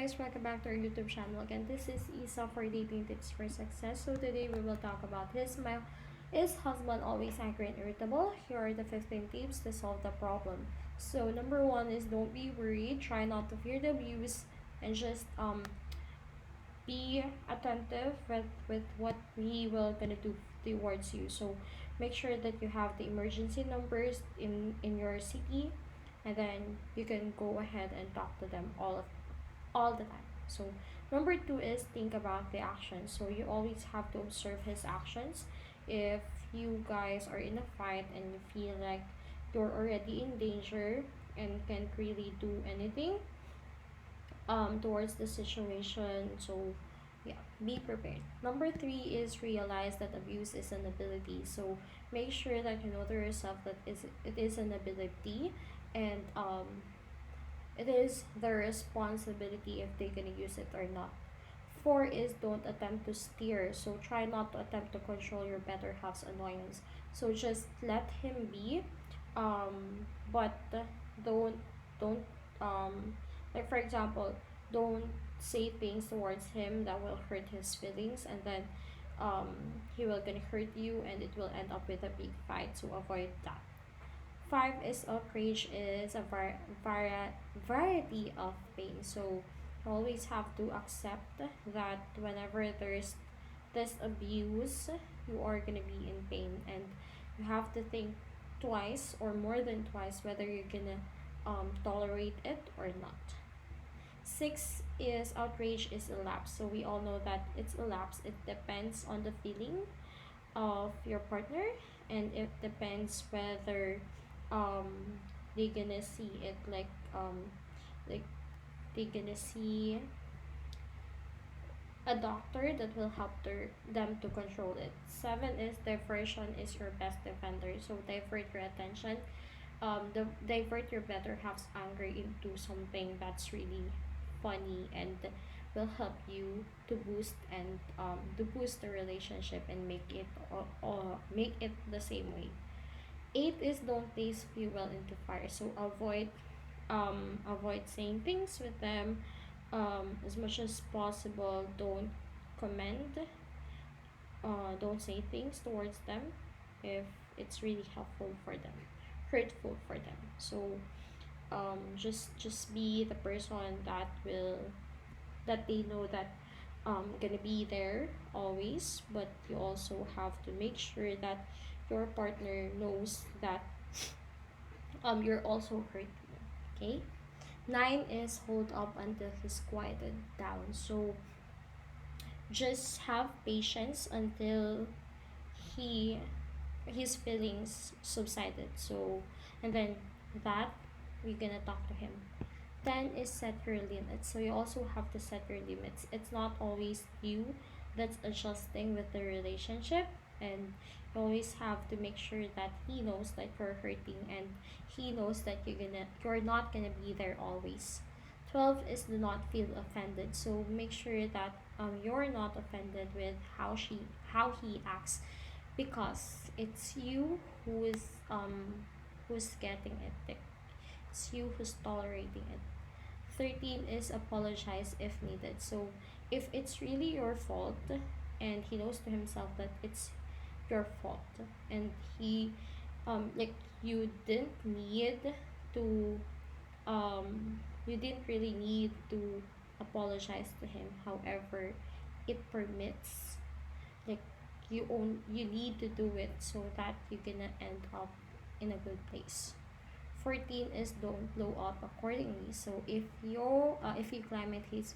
guys, welcome back to our YouTube channel again. This is Isa for Dating Tips for Success. So today we will talk about is husband always angry and irritable? Here are the 15 tips to solve the problem. So number one is don't be worried, try not to fear the abuse, and just be attentive with what he will gonna do towards you. So make sure that you have the emergency numbers in your city, and then you can go ahead and talk to them all the time. So number two is think about the actions. So you always have to observe his actions. If you guys are in a fight and you feel like you're already in danger and can't really do anything towards the situation, so yeah, be prepared. Number three is realize that abuse is an ability. So make sure that you know to yourself that it is an ability, and it is their responsibility if they're gonna use it or not. Four is don't attempt to steer. So try not to attempt to control your better half's annoyance. So just let him be, but don't don't like for example, don't say things towards him that will hurt his feelings, and then um he will gonna hurt you and it will end up with a big fight. So avoid that. Five is outrage is a variety of pain. So you always have to accept that whenever there's this abuse, you are gonna be in pain, and you have to think twice or more than twice whether you're gonna tolerate it or not. Six is outrage is a lapse. So we all know that it's a lapse. It depends on the feeling of your partner, and it depends whether um they gonna see it like they gonna see a doctor that will help them to control it. Seven is diversion is your best defender. So divert your attention, divert your better half's anger into something that's really funny and will help you to boost the relationship and make it the same way. Eight is don't place fuel into fire. So avoid saying things with them as much as possible. Don't comment, don't say things towards them if it's really helpful for them, hurtful for them. So just be the person that they know that gonna be there always, but you also have to make sure that your partner knows that you're also hurting. Okay. Nine is hold up until he's quieted down. So just have patience until he his feelings subsided. So and then that we're gonna talk to him. 10 is set your limits. So you also have to set your limits. It's not always you that's adjusting with the relationship, and you always have to make sure that he knows that you're hurting, and he knows that you're not gonna be there always. 12 is do not feel offended. So make sure that you're not offended with how he acts, because it's you who's getting it. It's you who's tolerating it. 13 is apologize if needed. So if it's really your fault and he knows to himself that it's your fault, and he like to you didn't really need to apologize to him. However, it permits, like you need to do it so that you're gonna end up in a good place. 14 is don't blow up accordingly. So if you climate his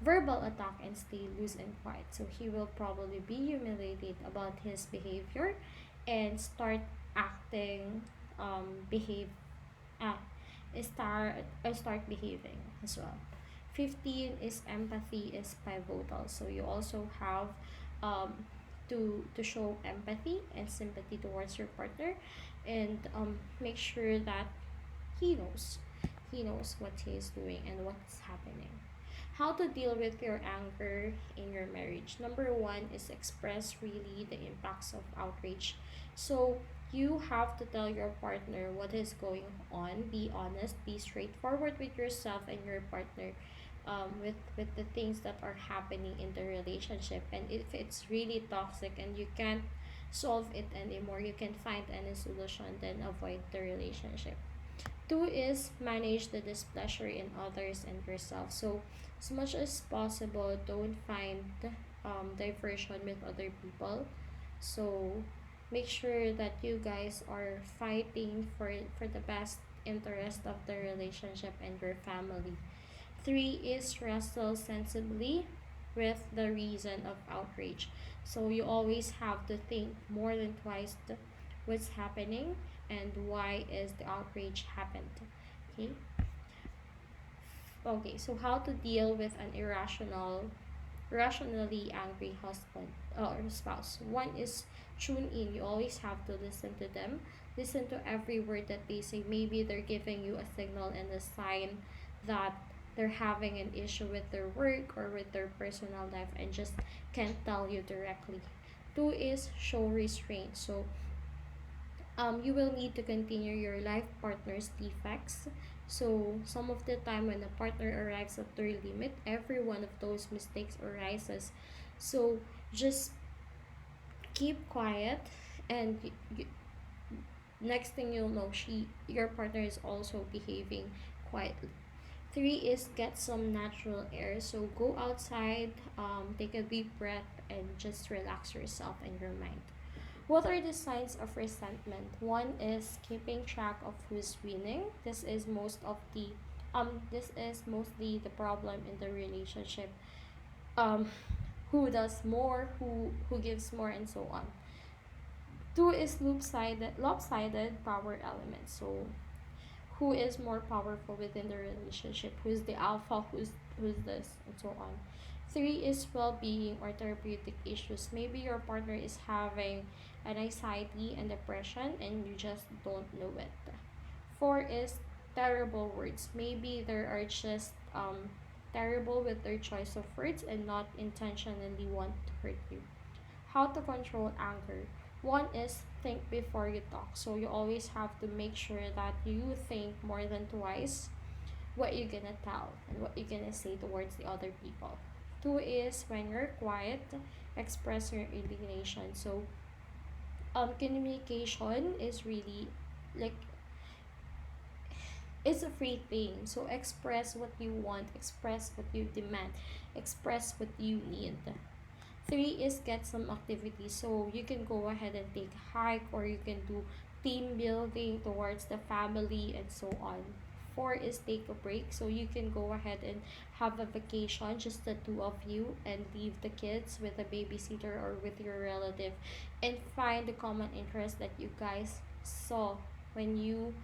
verbal attack and stay loose and quiet, so he will probably be humiliated about his behavior and acting behave ah start behaving as well. 15 is empathy is pivotal. So you also have um to show empathy and sympathy towards your partner, and make sure that he knows what he is doing and what's happening. How to deal with your anger in your marriage. Number one is express really the impacts of outrage. So You have to tell your partner what is going on. Be honest, be straightforward with yourself and your partner, with the things that are happening in the relationship. And if it's really toxic and you can't solve it anymore, you can find any solution, then avoid the relationship. Two is manage the displeasure in others and yourself. So, as much as possible, don't find diversion with other people. So, make sure that you guys are fighting for the best interest of the relationship and your family. Three is wrestle sensibly with the reason of outrage. So you always have to think more than twice what's happening and why is the outrage happened. Okay. Okay. So how to deal with an rationally angry husband or spouse. One is tune in. You always have to listen to them. Listen to every word that they say. Maybe they're giving you a signal and a sign that they're having an issue with their work or with their personal life and just can't tell you directly. Two is show restraint. So you will need to continue your life partner's defects. So some of the time when a partner arrives at their limit, every one of those mistakes arises. So just keep quiet, and next thing you'll know, your partner is also behaving quietly. Three is get some natural air. So go outside, take a deep breath, and just relax yourself and your mind. What are the signs of resentment? One is keeping track of who's winning. This is mostly the problem in the relationship. Um, who does more, who gives more, and so on. Two is lopsided power element. So who is more powerful within the relationship? Who's the alpha? Who's this, and so on. Three is well-being or therapeutic issues. Maybe your partner is having an anxiety and depression and you just don't know it. Four is terrible words. Maybe they are just terrible with their choice of words and not intentionally want to hurt you. How to control anger. One is think before you talk. So you always have to make sure that you think more than twice what you're gonna tell and what you're gonna say towards the other people. Two is when you're quiet, express your indignation. So communication is really like it's a free thing. So express what you want, express what you demand, express what you need. Three is get some activity. So you can go ahead and take a hike or you can do team building towards the family and so on. Four is take a break. So you can go ahead and have a vacation, just the two of you, and leave the kids with a babysitter or with your relative and find the common interest that you guys saw when you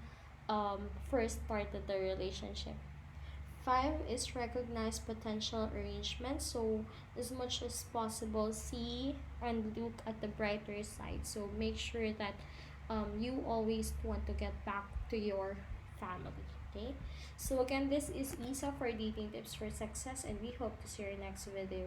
first started the relationship. Five is recognize potential arrangements. So as much as possible, see and look at the brighter side. So make sure that you always want to get back to your family. Okay. So again, this is Isa for dating tips for success, and we hope to see you next video.